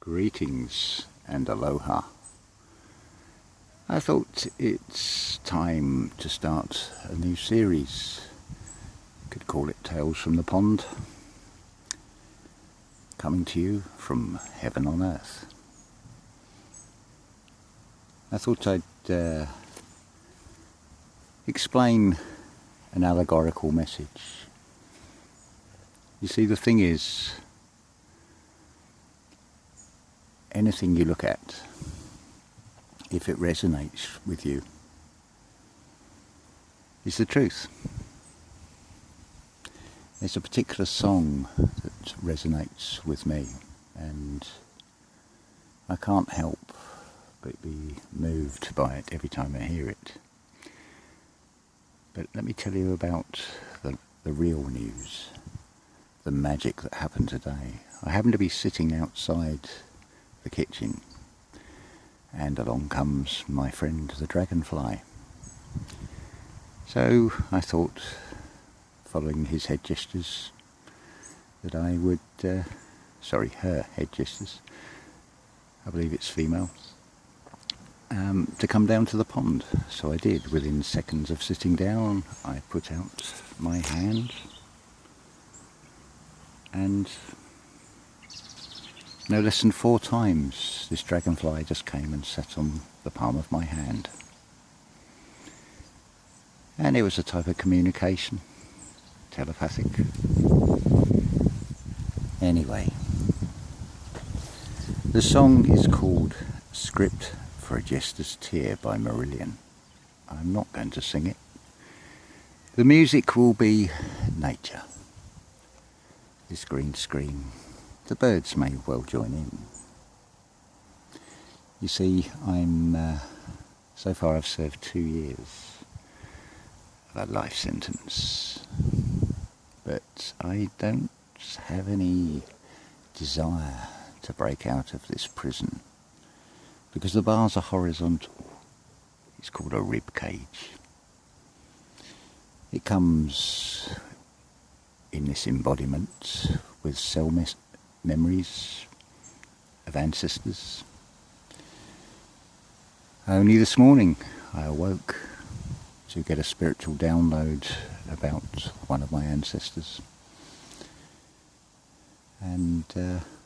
Greetings and aloha. I thought it's time to start a new series. Could call it Tales from the Pond. Coming to you from heaven on earth. I thought I'd explain an allegorical message. You see, the thing is, anything you look at, if it resonates with you, is the truth. There's a particular song that resonates with me, and I can't help but be moved by it every time I hear it. But let me tell you about the real news, the magic that happened today. I happen to be sitting outside the kitchen, and along comes my friend the dragonfly. So I thought, following his head gestures, that I would, her head gestures, I believe it's female, to come down to the pond. So I did. Within seconds of sitting down, I put out my hand, and no less than 4 times this dragonfly just came and sat on the palm of my hand. And it was a type of communication, telepathic. Anyway, the song is called Script for a Jester's Tear by Marillion. I'm not going to sing it. The music will be nature. This green screen. The birds may well join in. You see, so far I've served 2 years of a life sentence, but I don't have any desire to break out of this prison, because the bars are horizontal. It's called a rib cage. It comes in this embodiment with cell memories of ancestors. Only this morning I awoke to get a spiritual download about one of my ancestors, and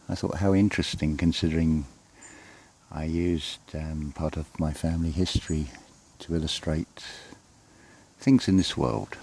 I thought, how interesting, considering I used part of my family history to illustrate things in this world.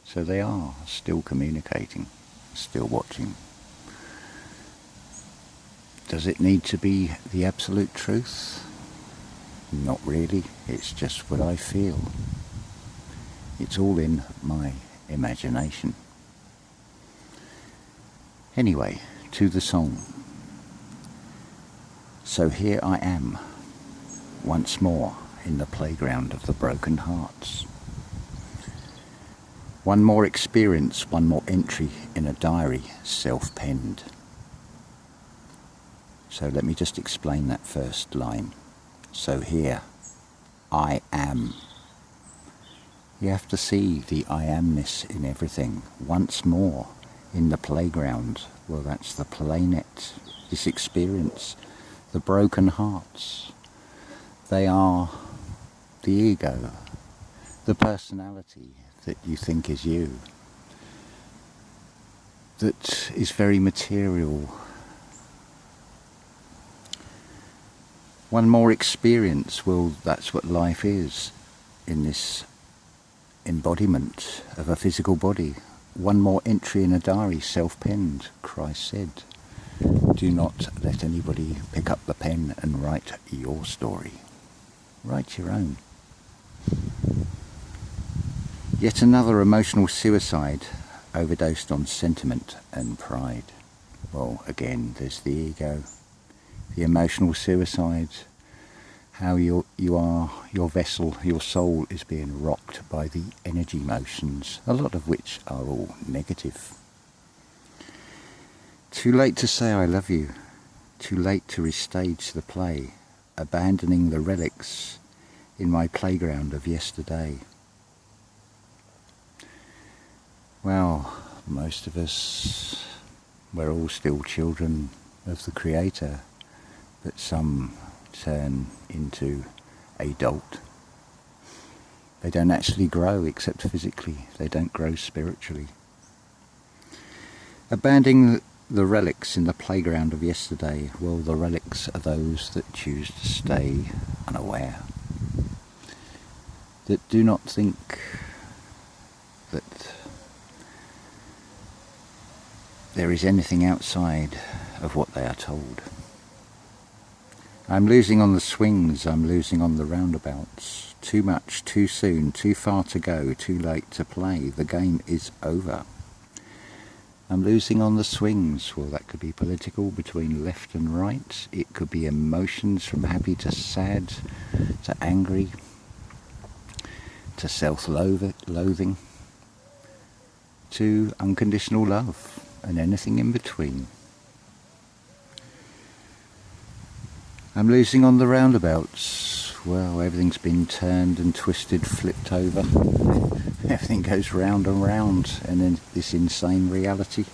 So they are still communicating, still watching. Does it need to be the absolute truth? Not really. It's just what I feel. It's all in my imagination. Anyway, to the song. So here I am, once more in the playground of the broken hearts. One more experience, one more entry in a diary, self-penned. So let me just explain that first line. So here, I am. You have to see the I amness in everything. Once more, in the playground. Well, that's the playnet. This experience, the broken hearts. They are the ego, the personality that you think is you, that is very material. One more experience, well, that's what life is in this embodiment of a physical body. One more entry in a diary, self-penned. Christ said, do not let anybody pick up the pen and write your story. Write your own. Yet another emotional suicide, overdosed on sentiment and pride. Well, again, there's the ego. The emotional suicide, how your vessel, your soul is being rocked by the energy motions, a lot of which are all negative. Too late to say I love you, too late to restage the play, abandoning the relics in my playground of yesterday. Well, most of us, we're all still children of the Creator, but some turn into a dolt. They don't actually grow except physically. They don't grow spiritually. Abandoning the relics in the playground of yesterday, well, the relics are those that choose to stay unaware, that do not think that there is anything outside of what they are told. I'm losing on the swings, I'm losing on the roundabouts. Too much, too soon, too far to go, too late to play. The game is over. I'm losing on the swings. Well, that could be political, between left and right. It could be emotions from happy to sad, to angry, to self-loathing, to unconditional love, and anything in between. I'm losing on the roundabouts. Well, everything's been turned and twisted, flipped over. Everything goes round and round, and then this insane reality.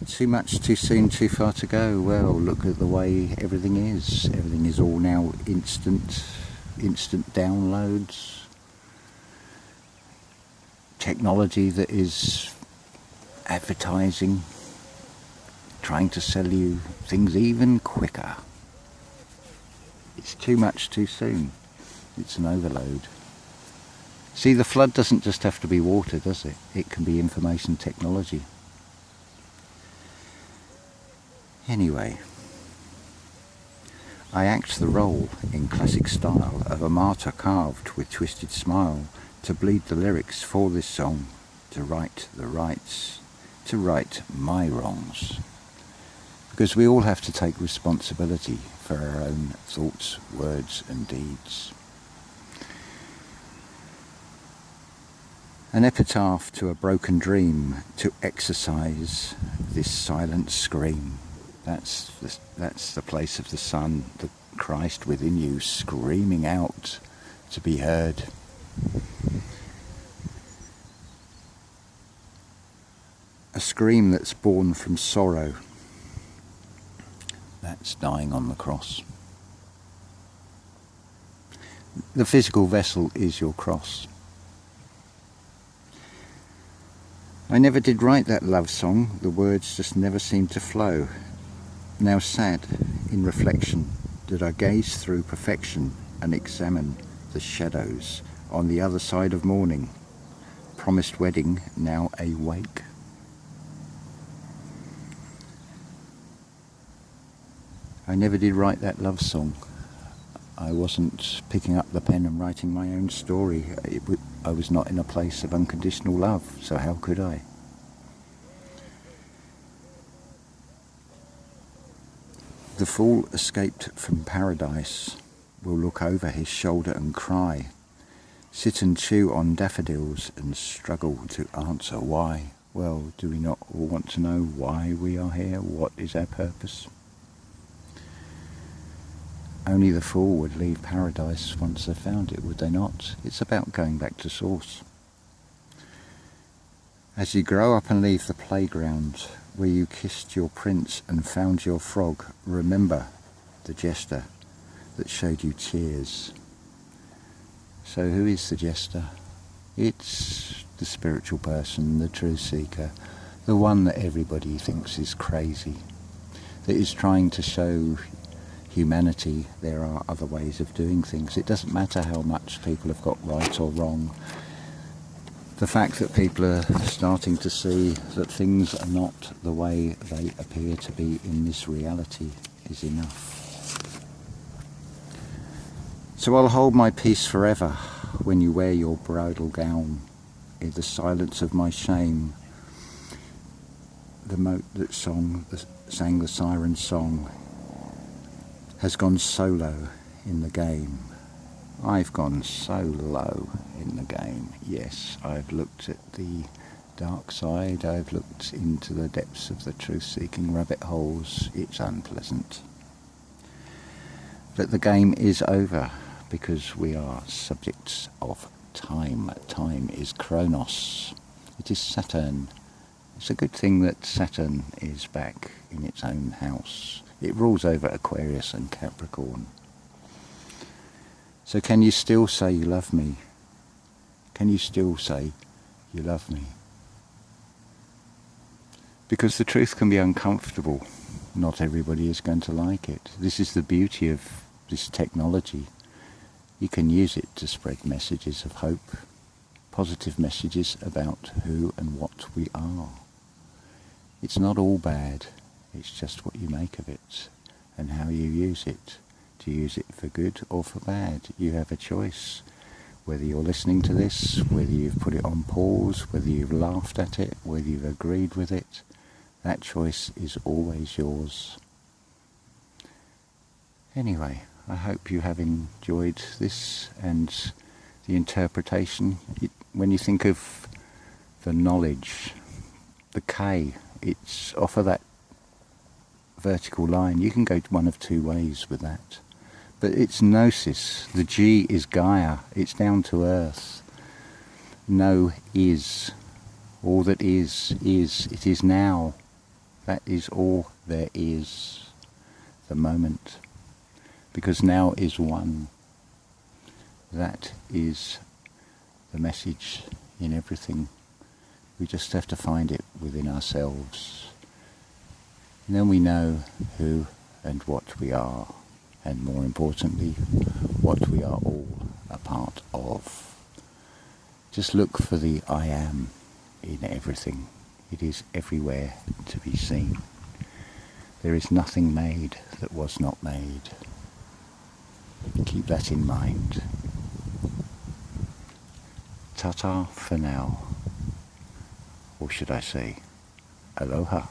Too much, too soon, too far to go. Well, look at the way everything is. Everything is all now instant downloads. Technology that is advertising, trying to sell you things even quicker. It's too much too soon. It's an overload. See, the flood doesn't just have to be water, does it? It can be information technology. Anyway, I act the role in classic style of a martyr carved with twisted smile to bleed the lyrics for this song, to right the rights, to right my wrongs. Because we all have to take responsibility for our own thoughts, words and deeds. An epitaph to a broken dream, to exercise this silent scream. That's the place of the Son, the Christ within you, screaming out to be heard. A scream that's born from sorrow. That's dying on the cross. The physical vessel is your cross. I never did write that love song, the words just never seemed to flow. Now sad, in reflection, did I gaze through perfection and examine the shadows on the other side of morning. Promised wedding, now a wake. I never did write that love song. I wasn't picking up the pen and writing my own story. I was not in a place of unconditional love, so how could I? The fool escaped from paradise will look over his shoulder and cry, sit and chew on daffodils and struggle to answer why. Well, do we not all want to know why we are here? What is our purpose? Only the fool would leave paradise once they found it, would they not? It's about going back to source. As you grow up and leave the playground where you kissed your prince and found your frog, remember the jester that showed you tears. So who is the jester? It's the spiritual person, the truth seeker, the one that everybody thinks is crazy, that is trying to show humanity there are other ways of doing things. It doesn't matter how much people have got right or wrong. The fact that people are starting to see that things are not the way they appear to be in this reality is enough. So I'll hold my peace forever when you wear your bridal gown. In the silence of my shame, the mote that sang the siren song has gone solo in the game. I've gone so low in the game. Yes, I've looked at the dark side, I've looked into the depths of the truth-seeking rabbit holes. It's unpleasant. But the game is over because we are subjects of time. Time is Chronos. It is Saturn. It's a good thing that Saturn is back in its own house. It rules over Aquarius and Capricorn. So can you still say you love me? Can you still say you love me? Because the truth can be uncomfortable. Not everybody is going to like it. This is the beauty of this technology. You can use it to spread messages of hope, positive messages about who and what we are. It's not all bad, it's just what you make of it and how you use it. To use it for good or for bad, you have a choice. Whether you're listening to this, whether you've put it on pause, whether you've laughed at it, whether you've agreed with it, that choice is always yours. Anyway, I hope you have enjoyed this and the interpretation. When you think of the knowledge, the K, it's off of that vertical line. You can go one of two ways with that. But it's Gnosis. The G is Gaia. It's down to earth. No is. All that is. It is now. That is all there is. The moment. Because now is one. That is the message in everything. We just have to find it within ourselves. And then we know who and what we are. And more importantly, what we are all a part of. Just look for the I am in everything. It is everywhere to be seen. There is nothing made that was not made. Keep that in mind. Ta-ta for now. Or should I say, aloha.